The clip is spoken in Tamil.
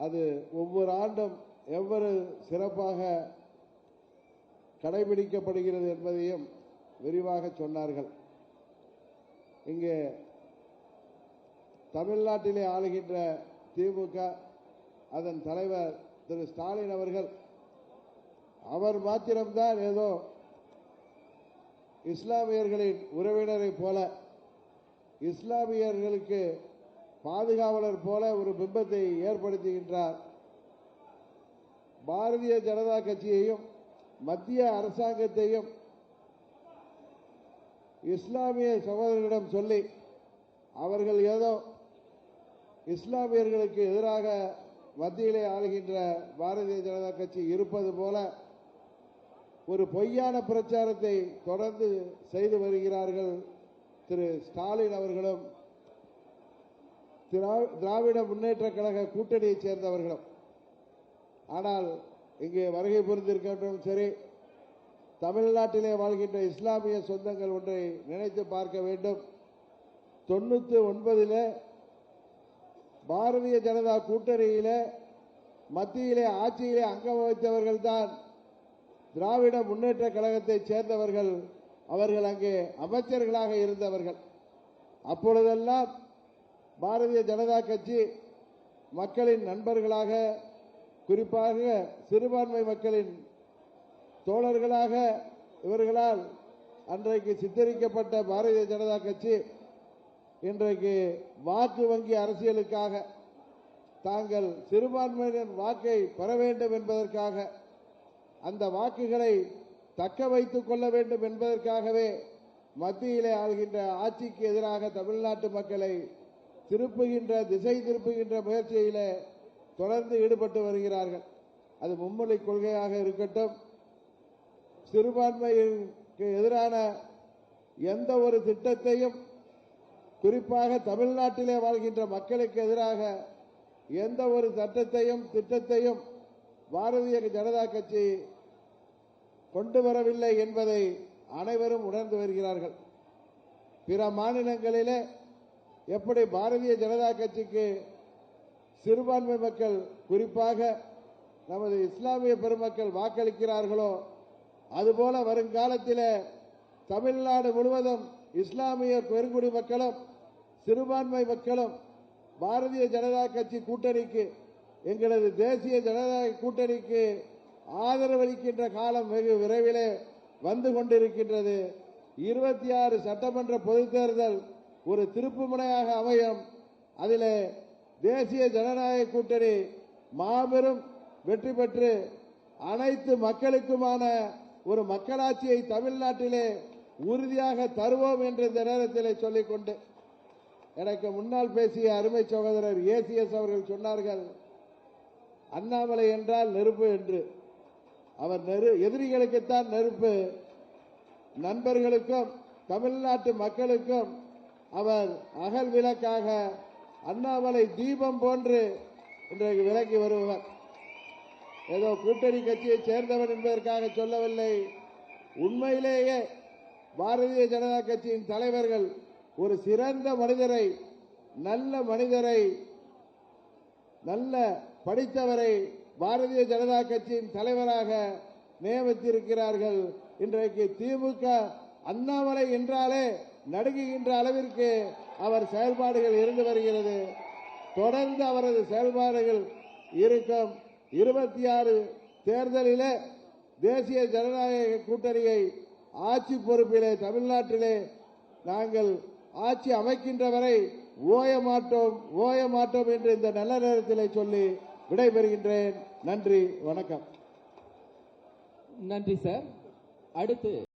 அது ஒவ்வொரு ஆண்டும் எவ்வளவு சிறப்பாக கடைபிடிக்கப்படுகிறது என்பதையும் விரிவாக சொன்னார்கள். இங்கே தமிழ்நாட்டிலே ஆளுகின்ற திமுக அதன் தலைவர் திரு ஸ்டாலின் அவர்கள் அவர் மாத்திரம்தான் ஏதோ இஸ்லாமியர்களின் உறவினரை போல இஸ்லாமியர்களுக்கு பாதுகாவலர் போல ஒரு பிம்பத்தை ஏற்படுத்துகின்றார். பாரதிய ஜனதா கட்சியையும் மத்திய அரசாங்கத்தையும் இஸ்லாமிய சகோதரர்களிடம் சொல்லி அவர்கள் ஏதோ இஸ்லாமியர்களுக்கு எதிராக மத்தியிலே ஆளுகின்ற பாரதிய ஜனதா கட்சி இருப்பது போல ஒரு பொய்யான பிரச்சாரத்தை தொடர்ந்து செய்து வருகிறார்கள் திரு ஸ்டாலின் அவர்களும் திராவிட முன்னேற்ற கழக கூட்டணியைச் சேர்ந்தவர்களும். ஆனால் இங்கே வருகை புரிந்திருக்கின்றோம் சரி, தமிழ்நாட்டிலே வாழ்கின்ற இஸ்லாமிய சொந்தங்கள் ஒன்றை நினைத்து பார்க்க வேண்டும். 99 பாரதிய ஜனதா கூட்டணியிலே மத்தியிலே ஆட்சியிலே அங்கம் வகித்தவர்கள் தான் திராவிட முன்னேற்ற கழகத்தைச் சேர்ந்தவர்கள். அவர்கள் அங்கே அமைச்சர்களாக இருந்தவர்கள். அப்பொழுதெல்லாம் பாரதிய ஜனதா கட்சி மக்களின் நண்பர்களாக, குறிப்பாக சிறுபான்மை மக்களின் தோழர்களாக இவர்களால் அன்றைக்கு சித்தரிக்கப்பட்ட பாரதிய ஜனதா கட்சி இன்றைக்கு வாக்கு வங்கி அரசியலுக்காக தாங்கள் சிறுபான்மையினர் வாக்கை பெற வேண்டும் என்பதற்காக, அந்த வாக்குகளை தக்க வைத்துக் கொள்ள வேண்டும் என்பதற்காகவே மத்தியிலே ஆள்கின்ற ஆட்சிக்கு எதிராக தமிழ்நாட்டு மக்களை திசை திருப்புகின்ற முயற்சியிலே தொடர்ந்து ஈடுபட்டு வருகிறார்கள். அது மும்மொழி கொள்கையாக இருக்கட்டும், சிறுபான்மைக்கு எதிரான எந்த ஒரு திட்டத்தையும், குறிப்பாக தமிழ்நாட்டிலே வாழ்கின்ற மக்களுக்கு எதிராக எந்த ஒரு சட்டத்தையும் திட்டத்தையும் பாரதிய ஜனதா கட்சி கொண்டு வரவில்லை என்பதை அனைவரும் உணர்ந்து வருகிறார்கள். பிற மாநிலங்களிலே எப்படி பாரதிய ஜனதா கட்சிக்கு சிறுபான்மை மக்கள், குறிப்பாக நமது இஸ்லாமிய பெருமக்கள் வாக்களிக்கிறார்களோ அதுபோல வருங்காலத்தில் தமிழ்நாடு முழுவதும் இஸ்லாமிய பெருங்குடி மக்களும் சிறுபான்மை மக்களும் பாரதிய ஜனதா கட்சி கூட்டணிக்கு, எங்களது தேசிய ஜனநாயக கூட்டணிக்கு ஆதரவளிக்கின்ற காலம் வெகு விரைவிலே வந்து கொண்டிருக்கின்றது. 26 சட்டமன்ற பொதுத் தேர்தல் ஒரு திருப்புமுனையாக அமையும். அதிலே தேசிய ஜனநாயக கூட்டணி மாபெரும் வெற்றி பெற்று அனைத்து மக்களுக்குமான ஒரு மக்களாட்சியை தமிழ்நாட்டிலே உறுதியாக தருவோம் என்று இந்த நேரத்தில் சொல்லிக்கொண்டு, எனக்கு முன்னால் பேசிய அருமை சகோதரர் ஏசிஎஸ் அவர்கள் சொன்னார்கள், அண்ணாமலை என்றால் நெருப்பு என்று. அவர் எதிரிகளுக்குத்தான் நெருப்பு, நண்பர்களுக்கும் தமிழ்நாட்டு மக்களுக்கும் அவர் அகல் விளக்காக அண்ணாமலை தீபம் போன்று இன்றைக்கு விளக்கி வருபவர். ஏதோ கூட்டணி கட்சியை சேர்ந்தவர் என்பதற்காக சொல்லவில்லை. உண்மையிலேயே பாரதிய ஜனதா கட்சியின் தலைவர்கள் ஒரு சிறந்த மனிதரை, நல்ல மனிதரை, நல்ல படித்தவரை பாரதிய ஜனதா கட்சியின் தலைவராக நியமித்திருக்கிறார்கள். இன்றைக்கு திமுக அண்ணாமலை என்றாலே நடுங்குகின்ற அளவிற்கு அவர் செயல்பாடுகள் இருந்து வருகிறது. தொடர்ந்து அவரது செயல்பாடுகள் இருக்கும். 26 தேர்தலிலே தேசிய ஜனநாயக கூட்டணியை ஆட்சி பொறுப்பிலே தமிழ்நாட்டிலே நாங்கள் ஆட்சி அமைக்கின்ற வரை ஓய மாட்டோம் என்று இந்த நல்ல நேரத்திலே சொல்லி விடைபெறுகின்றேன். நன்றி, வணக்கம். நன்றி சார். அடுத்து